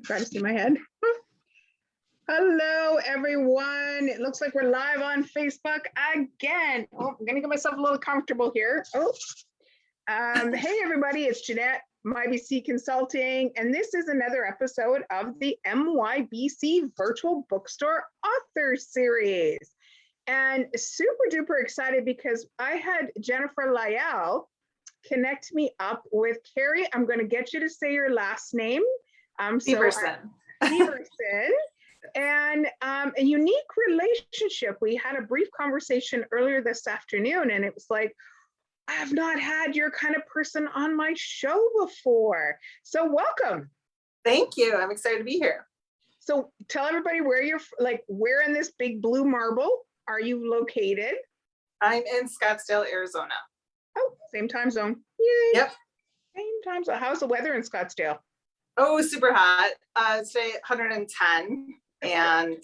Try to see my head. Hello, everyone. It looks like we're live on Facebook again. Oh, I'm gonna get myself a little comfortable here. Hey, everybody, it's Jeanette, MYBC Consulting, and this is another episode of the MYBC Virtual Bookstore Author Series. And super duper excited because I had Jennifer Lyell connect me up with Carrie. I'm going to get you to say your last name. Severson. Severson. And a unique relationship. We had a brief conversation earlier this afternoon, and it was like, I have not had your kind of person on my show before. So welcome. Thank you. I'm excited to be here. So tell everybody where you're, where in this big blue marble are you located? I'm in Scottsdale, Arizona. Oh, same time zone. Yay. Yep. Same time zone. How's the weather in Scottsdale? Oh, super hot. Today 110 and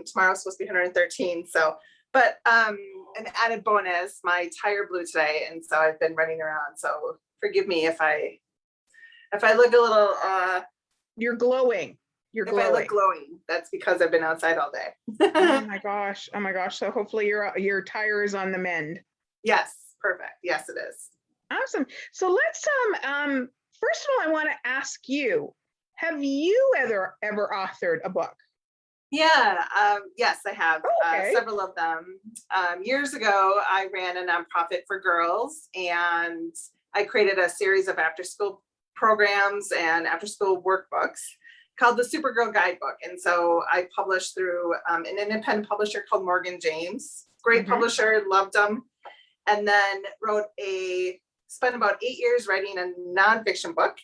tomorrow's supposed to be 113. So, but an added bonus, my tire blew today, and so I've been running around. So forgive me if I look a little. You're glowing. You're glowing. If I look glowing, that's because I've been outside all day. Oh my gosh. Oh my gosh. So hopefully your tire is on the mend. Yes. Perfect. Yes, it is. Awesome. So let's first of all, I want to ask you, have you ever authored a book? Yeah, yes, I have. Okay. Several of them. Years ago, I ran a nonprofit for girls, and I created a series of after-school programs and after-school workbooks called the Supergirl Guidebook. And so I published through an independent publisher called Morgan James. Great publisher, loved them. And then spent about 8 years writing a nonfiction book,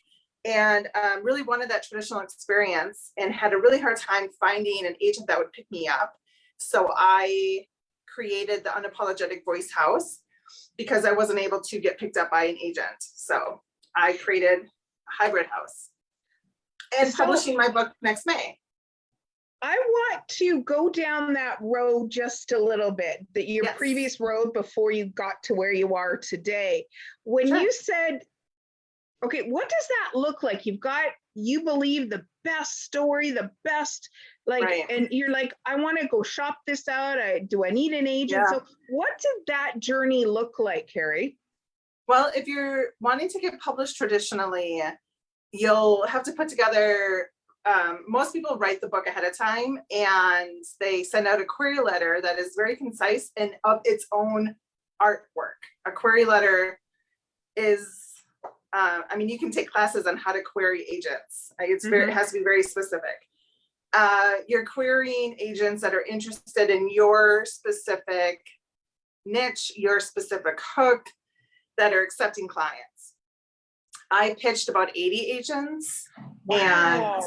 and really wanted that traditional experience and had a really hard time finding an agent that would pick me up. So I created the Unapologetic Voice House because I wasn't able to get picked up by an agent. So I created a hybrid house and publishing my book next May. I want to go down that road just a little bit, your previous road before you got to where you are today. When you said, okay, what does that look like? You believe the best story, the best, and you're like, I want to go shop this out. Do I need an agent? So what did that journey look like, Carrie? Well, if you're wanting to get published traditionally, you'll have to put together, most people write the book ahead of time and they send out a query letter that is very concise and of its own artwork. A query letter is, you can take classes on how to query agents. It has to be very specific. You're querying agents that are interested in your specific niche, your specific hook, that are accepting clients. I pitched about 80 agents. Wow.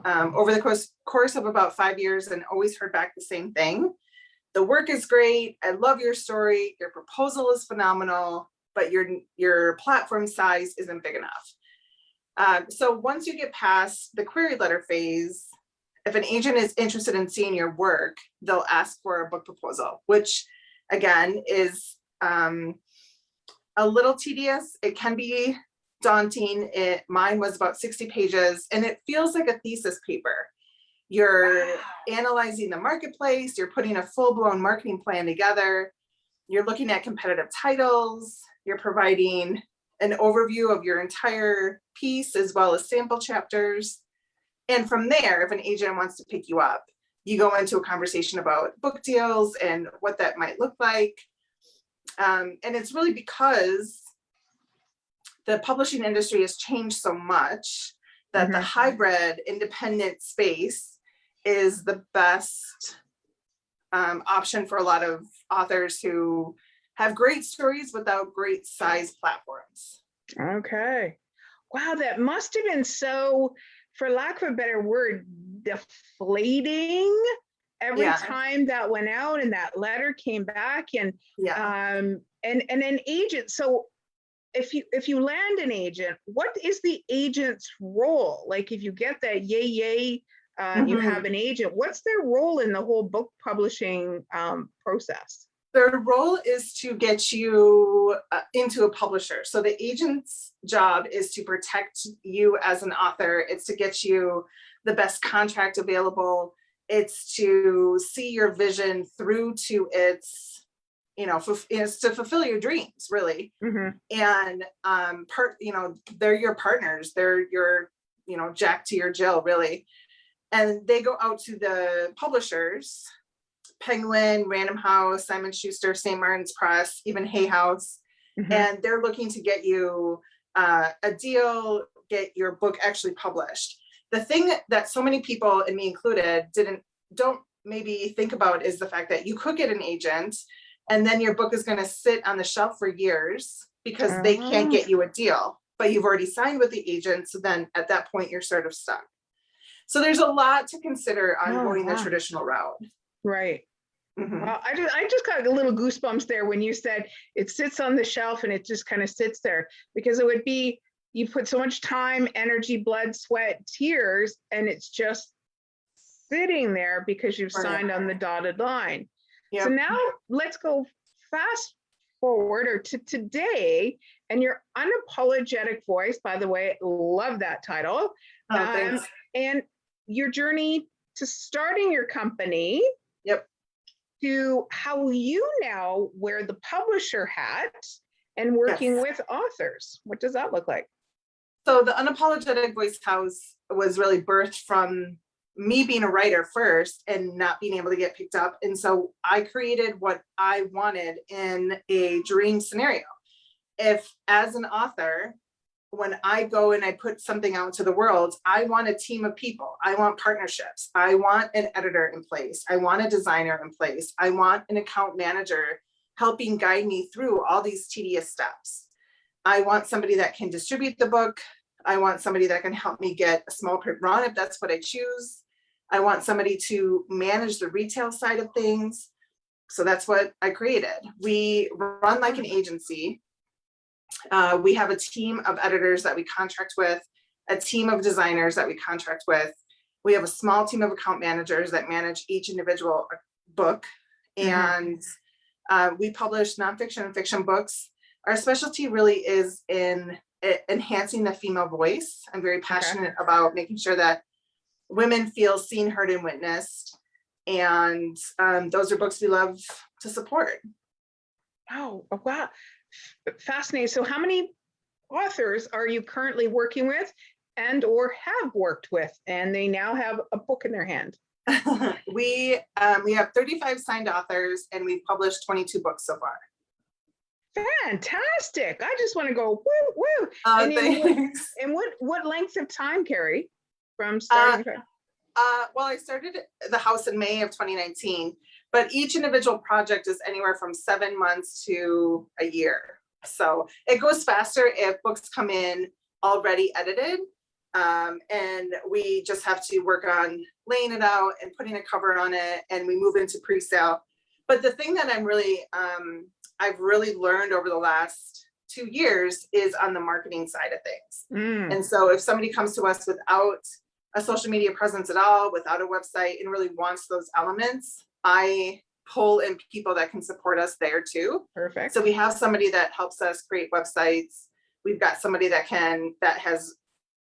And over the course of about 5 years, and always heard back the same thing. The work is great. I love your story. Your proposal is phenomenal, but your platform size isn't big enough. So once you get past the query letter phase, if an agent is interested in seeing your work, they'll ask for a book proposal, which again is a little tedious. It can be daunting. Mine was about 60 pages, and it feels like a thesis paper. You're analyzing the marketplace, you're putting a full-blown marketing plan together, you're looking at competitive titles, you're providing an overview of your entire piece as well as sample chapters. And from there, if an agent wants to pick you up, you go into a conversation about book deals and what that might look like. And it's really because the publishing industry has changed so much that the hybrid independent space is the best option for a lot of authors who have great stories without great size platforms. Okay. Wow, that must have been so, for lack of a better word, deflating every time that went out and that letter came back, and an agent. So if you land an agent, what is the agent's role? Like if you get that yay, you have an agent, what's their role in the whole book publishing process? Their role is to get you into a publisher. So the agent's job is to protect you as an author. It's to get you the best contract available. It's to see your vision through to its, it's to fulfill your dreams, really. Mm-hmm. And they're your partners. They're your, Jack to your Jill, really. And they go out to the publishers, Penguin, Random House, Simon Schuster, St. Martin's Press, even Hay House. Mm-hmm. And they're looking to get you a deal, get your book actually published. The thing that so many people, and me included, don't maybe think about is the fact that you could get an agent and then your book is going to sit on the shelf for years because they can't get you a deal, but you've already signed with the agent. So then at that point, you're sort of stuck. So there's a lot to consider on going the traditional route. Right. Mm-hmm. Well, I just got a little goosebumps there when you said it sits on the shelf and it just kind of sits there, because it would be, you put so much time, energy, blood, sweat, tears, and it's just sitting there because you've signed on the dotted line. Yep. So now let's go fast forward or to today, and your unapologetic voice, by the way, love that title. Thanks. And your journey to starting your company. Yep. To how you now wear the publisher hat and working with authors. What does that look like? So the Unapologetic Voice House was really birthed from me being a writer first and not being able to get picked up. And so I created what I wanted in a dream scenario. If as an author, when I go and I put something out to the world, I want a team of people. I want partnerships. I want an editor in place. I want a designer in place. I want an account manager helping guide me through all these tedious steps. I want somebody that can distribute the book. I want somebody that can help me get a small print run if that's what I choose. I want somebody to manage the retail side of things. So that's what I created. We run like an agency. We have a team of editors that we contract with, a team of designers that we contract with. We have a small team of account managers that manage each individual book. And we publish nonfiction and fiction books. Our specialty really is in enhancing the female voice. I'm very passionate about making sure that women feel seen, heard, and witnessed. And those are books we love to support. Oh, wow. Fascinating. So how many authors are you currently working with and or have worked with, and they now have a book in their hand? We have 35 signed authors, and we've published 22 books so far. Fantastic. I just want to go woo woo. Thanks. And what length of time, Carrie, from starting? Well, I started the house in May of 2019, but each individual project is anywhere from 7 months to a year. So it goes faster if books come in already edited, and we just have to work on laying it out and putting a cover on it, and we move into pre-sale. But the thing that I've really learned over the last 2 years is on the marketing side of things. And so if somebody comes to us without a social media presence at all, without a website, and really wants those elements, I pull in people that can support us there too. Perfect. So we have somebody that helps us create websites. We've got somebody that has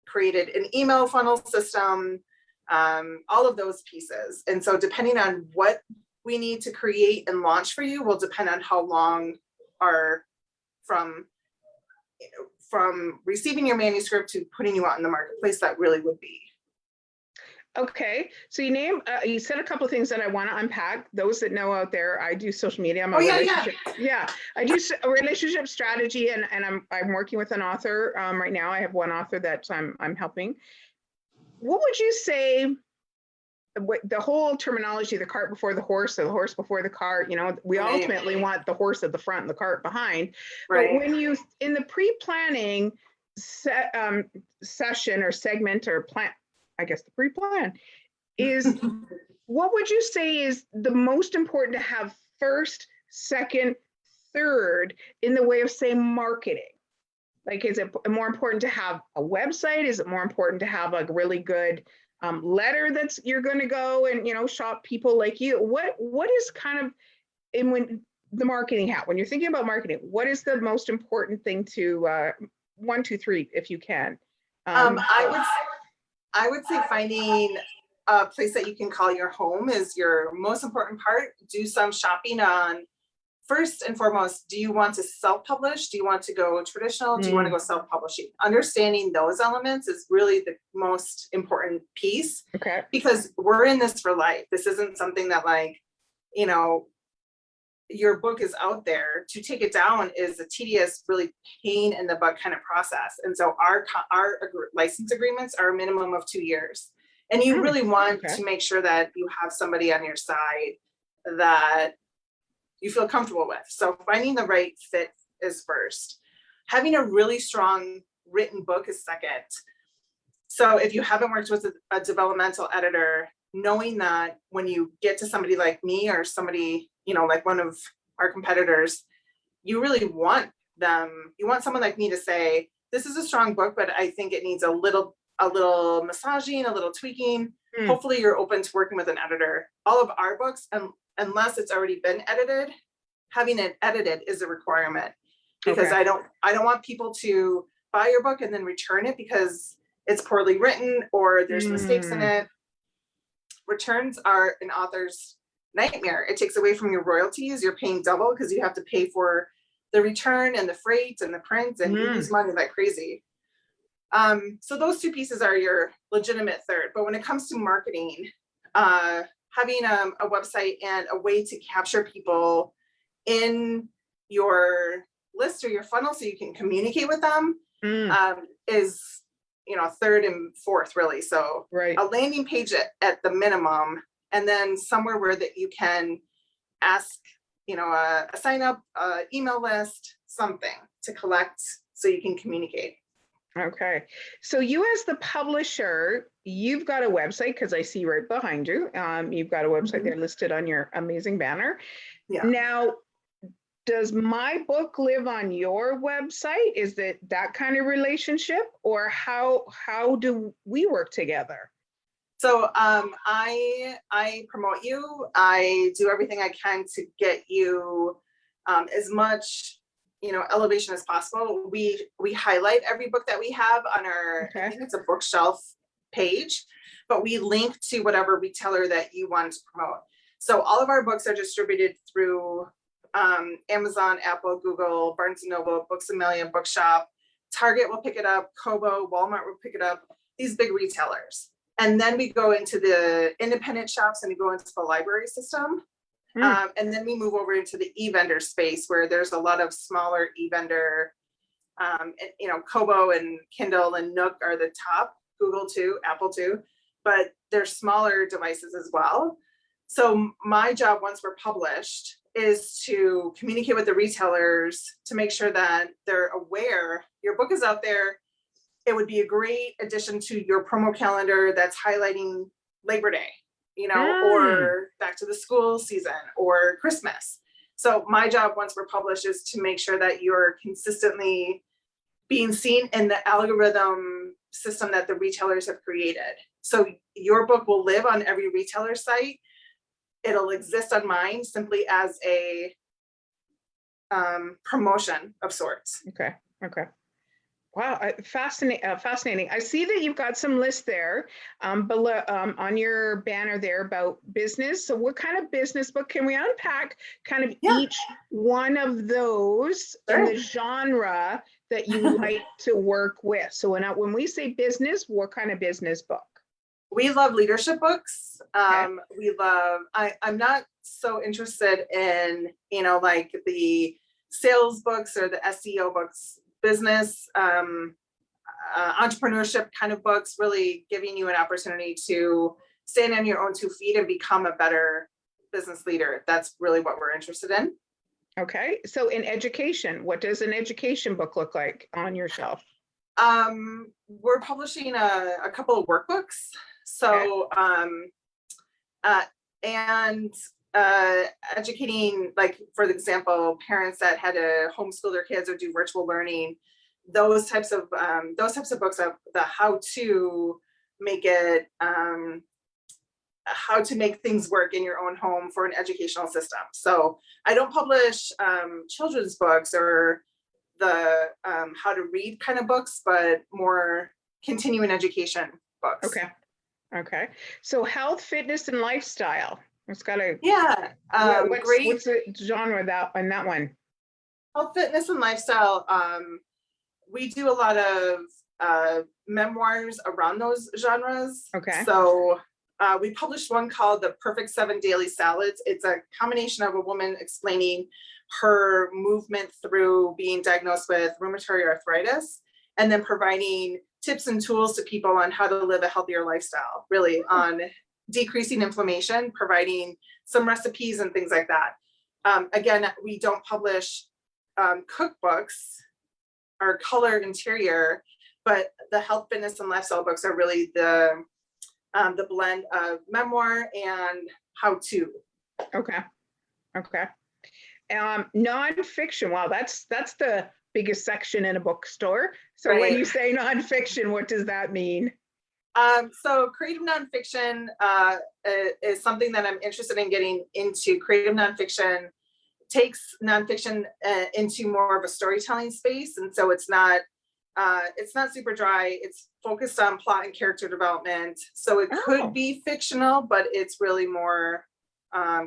created an email funnel system, all of those pieces. And so depending on what we need to create and launch for you will depend on how long from receiving your manuscript to putting you out in the marketplace that really would be. Okay, so you said a couple of things that I want to unpack. Those that know out there, I do social media. I'm a I do a relationship strategy, and I'm working with an author right now. I have one author that I'm helping. What would you say? The whole terminology, the cart before the horse, or the horse before the cart, we ultimately want the horse at the front and the cart behind. Right. But when you, in the pre-planning session or segment or plan, I guess the pre-plan is, what would you say is the most important to have first, second, third in the way of, say, marketing? Like, is it more important to have a website? Is it more important to have a really good letter that's you're going to go and shop people like you? What is kind of when the marketing hat, when you're thinking about marketing, what is the most important thing to 1, 2, 3 if you can? I would say finding a place that you can call your home is your most important part. Do some shopping on, first and foremost, do you want to self-publish? Do you want to go traditional? Do you want to go self-publishing? Understanding those elements is really the most important piece. Okay. Because we're in this for life. This isn't something that, like, you know, your book is out there. To take it down is a tedious, really pain in the butt kind of process. And so our license agreements are a minimum of 2 years. And you really want to make sure that you have somebody on your side that you feel comfortable with. So finding the right fit is first. Having a really strong written book is second. So if you haven't worked with a developmental editor, knowing that when you get to somebody like me or somebody, you know, like one of our competitors, you really want them, you want someone like me to say, this is a strong book, but I think it needs a little massaging, a little tweaking. Hopefully you're open to working with an editor. All of our books, unless it's already been edited, having it edited is a requirement, because I don't want people to buy your book and then return it because it's poorly written or there's mistakes in it. Returns are an author's nightmare. It takes away from your royalties. You're paying double because you have to pay for the return and the freight and the print, and you lose money like crazy. So those two pieces are your legitimate third. But when it comes to marketing, having a website and a way to capture people in your list or your funnel so you can communicate with them is, you know, third and fourth, really. So a landing page at the minimum, and then somewhere where that you can ask, you know, a sign up, email list, something to collect so you can communicate. Okay. So you as the publisher, you've got a website, because I see right behind you, you've got a website there listed on your amazing banner. Yeah. Now, does my book live on your website? Is it that kind of relationship, or how do we work together? So I promote you. I do everything I can to get you as much, you know, elevation as possible. We highlight every book that we have on our, I think it's a bookshelf page, but we link to whatever retailer that you want to promote. So all of our books are distributed through Amazon, Apple, Google, Barnes & Noble, Books A Million, Bookshop. Target will pick it up, Kobo, Walmart will pick it up, these big retailers. And then we go into the independent shops and we go into the library system. And then we move over into the e-vendor space where there's a lot of smaller e-vendor, and, you know, Kobo and Kindle and Nook are the top, Google too, Apple too, but there's smaller devices as well. So my job once we're published is to communicate with the retailers to make sure that they're aware your book is out there. It would be a great addition to your promo calendar that's highlighting Labor Day, you know, or back to the school season or Christmas. So my job once we're published is to make sure that you're consistently being seen in the algorithm system that the retailers have created. So your book will live on every retailer site. It'll exist on mine simply as a promotion of sorts. Okay. Wow, fascinating. I see that you've got some lists there below on your banner there about business. So what kind of business book can we unpack kind of each one of those in the genre that you like to work with? So when we say business, what kind of business book? We love leadership books. We love, I'm not so interested in, you know, like the sales books or the SEO books. Business, entrepreneurship kind of books, really giving you an opportunity to stand on your own 2 feet and become a better business leader. That's really what we're interested in. Okay. So in education, what does an education book look like on your shelf? We're publishing a couple of workbooks. So, educating, like, for example, parents that had to homeschool their kids or do virtual learning, those types of books of the how to make it, how to make things work in your own home for an educational system. So I don't publish children's books or the how to read kind of books, but more continuing education books. Okay. Okay. So health, fitness, and lifestyle. It's got a Yeah, great. what's the genre that in that one? Health, fitness, and lifestyle. We do a lot of memoirs around those genres. Okay. So we published one called The Perfect 7 Daily Salads. It's a combination of a woman explaining her movement through being diagnosed with rheumatoid arthritis, and then providing tips and tools to people on how to live a healthier lifestyle, really on decreasing inflammation, providing some recipes and things like that. Again, we don't publish cookbooks or color interior, but the health, fitness, and lifestyle books are really the blend of memoir and how to. Okay. Okay. Nonfiction. Wow, that's the biggest section in a bookstore. So when Right. you say nonfiction, what does that mean? So creative nonfiction is something that I'm interested in getting into. Creative nonfiction takes nonfiction into more of a storytelling space, and so it's not super dry. It's focused on plot and character development. So it could be fictional, but it's really more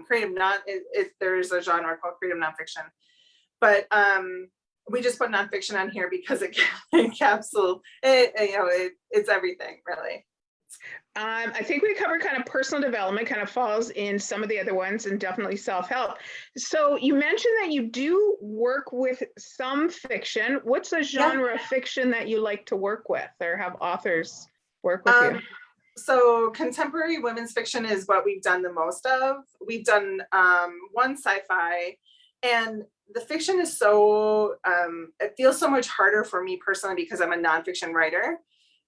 creative. There's a genre called creative nonfiction, but we just put nonfiction on here because it encapsulates it. It's everything, really. I think we covered kind of personal development, kind of falls in some of the other ones, and definitely self-help. So you mentioned that you do work with some fiction. What's a genre of fiction that you like to work with, or have authors work with you? So contemporary women's fiction is what we've done the most of. We've done one sci-fi, and the fiction is so, it feels so much harder for me personally because I'm a nonfiction writer.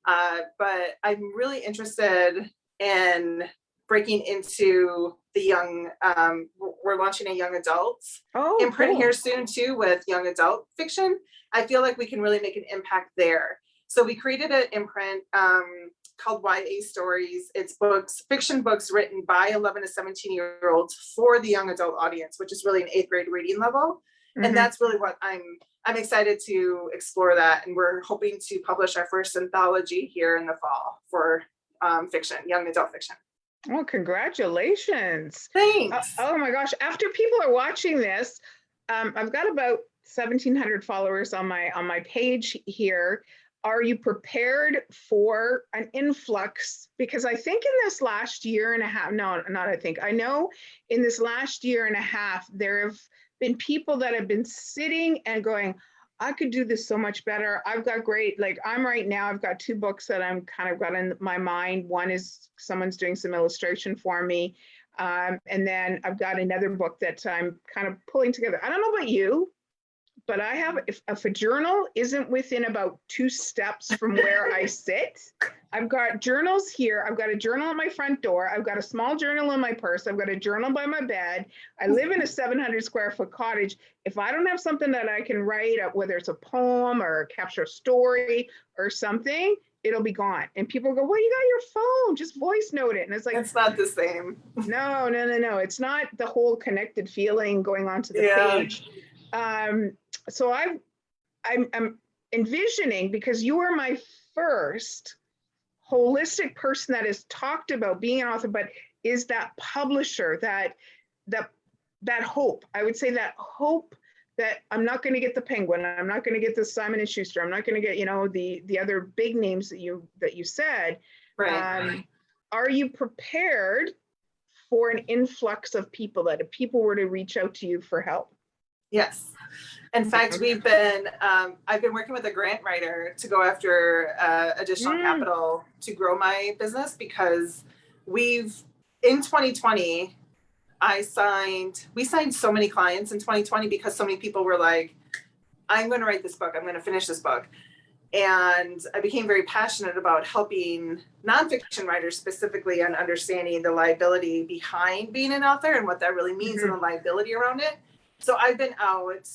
But I'm really interested in breaking into the young, we're launching a young adults imprint here soon too with young adult fiction. I feel like we can really make an impact there. So we created an imprint called YA Stories. It's fiction books written by 11 to 17-year-olds for the young adult audience, which is really an 8th grade reading level. Mm-hmm. And that's really what I'm excited to explore that. And we're hoping to publish our first anthology here in the fall for fiction, young adult fiction. Oh, congratulations. Thanks. Oh my gosh. After people are watching this, I've got about 1,700 followers on my page here. Are you prepared for an influx? Because I think in this last year and a half, no, not I think, I know in this last year and a half, there have been people that have been sitting and going, I could do this so much better. I've got great, like I'm right now, I've got 2 books that I'm kind of got in my mind. One is someone's doing some illustration for me. And then I've got another book that I'm kind of pulling together. I don't know about you, but I have, if a journal isn't within about 2 steps from where I sit, I've got journals here. I've got a journal at my front door. I've got a small journal in my purse. I've got a journal by my bed. I live in a 700 square foot cottage. If I don't have something that I can write, whether it's a poem or capture a story or something, it'll be gone. And people go, well, you got your phone, just voice note it. And it's like, it's not the same. No. It's not the whole connected feeling going onto the page. So I'm envisioning, because you are my first holistic person that has talked about being an author, but is that publisher, that hope. I would say that hope that I'm not going to get the Penguin, I'm not going to get the Simon & Schuster, I'm not going to get, the other big names that you said. Right. Are you prepared for an influx of people, that if people were to reach out to you for help? Yes. In fact, I've been working with a grant writer to go after additional capital to grow my business, because in 2020, we signed so many clients in 2020 because so many people were like, I'm going to write this book. I'm going to finish this book. And I became very passionate about helping nonfiction writers specifically on understanding the liability behind being an author and what that really means and the liability around it. So I've been out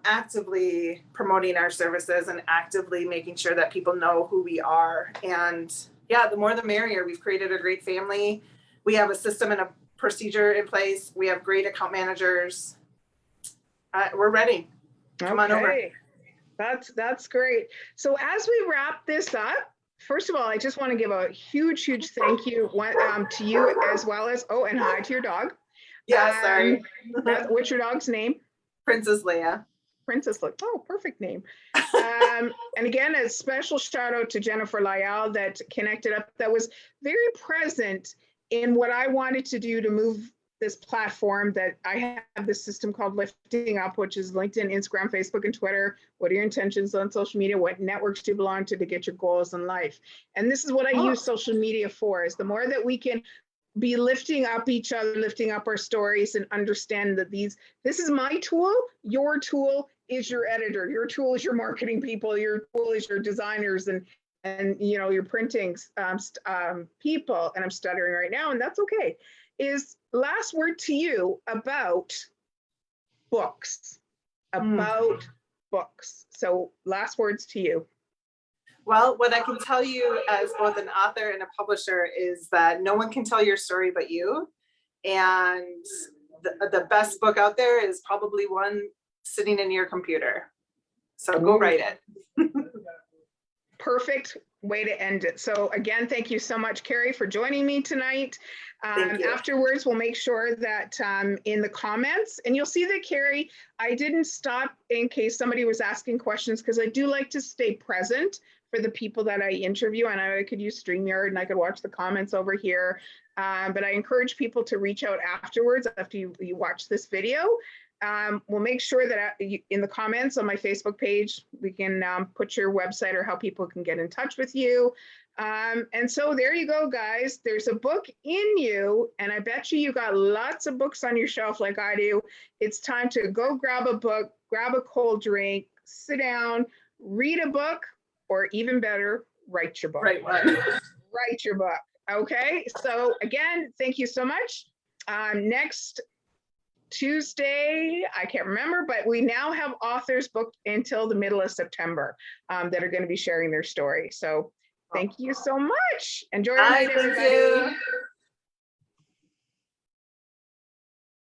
actively promoting our services and actively making sure that people know who we are. And yeah, the more the merrier. We've created a great family. We have a system and a procedure in place. We have great account managers. We're ready. Come on over. That's great. So as we wrap this up, First of all, I just want to give a huge, huge thank you to you as well as, oh, and hi to your dog. Yeah, sorry. What's your dog's name? Princess Leia. Princess Leia. Oh, perfect name. And again, a special shout out to Jennifer Lyall that connected up, that was very present in what I wanted to do to move this platform, that I have this system called Lifting Up, which is LinkedIn, Instagram, Facebook, and Twitter. What are your intentions on social media? What networks do you belong to get your goals in life? And this is what I use social media for, is the more that we can be lifting up each other, lifting up our stories, and understand that this is my tool. Your tool is your editor. Your tool is your marketing people. Your tool is your designers and you know, your printing people. And I'm stuttering right now, and that's okay. Is last word to you about books, books. So last words to you. Well, what I can tell you as both an author and a publisher is that no one can tell your story but you. And the best book out there is probably one sitting in your computer. So go write it. Perfect way to end it. So again, thank you so much, Carrie, for joining me tonight. Afterwards, we'll make sure that in the comments, and you'll see that, Carrie, I didn't stop in case somebody was asking questions, because I do like to stay present for the people that I interview. And I could use StreamYard and I could watch the comments over here. But I encourage people to reach out afterwards after you watch this video. We'll make sure that in the comments on my Facebook page, we can put your website or how people can get in touch with you. And so there you go, guys. There's a book in you, and I bet you got lots of books on your shelf like I do. It's time to go grab a book, grab a cold drink, sit down, read a book, or even better, write your book. Write your book. Okay. So again, thank you so much. Next Tuesday, I can't remember, but we now have authors booked until the middle of September that are going to be sharing their story. So thank you so much. Enjoy your night, everybody.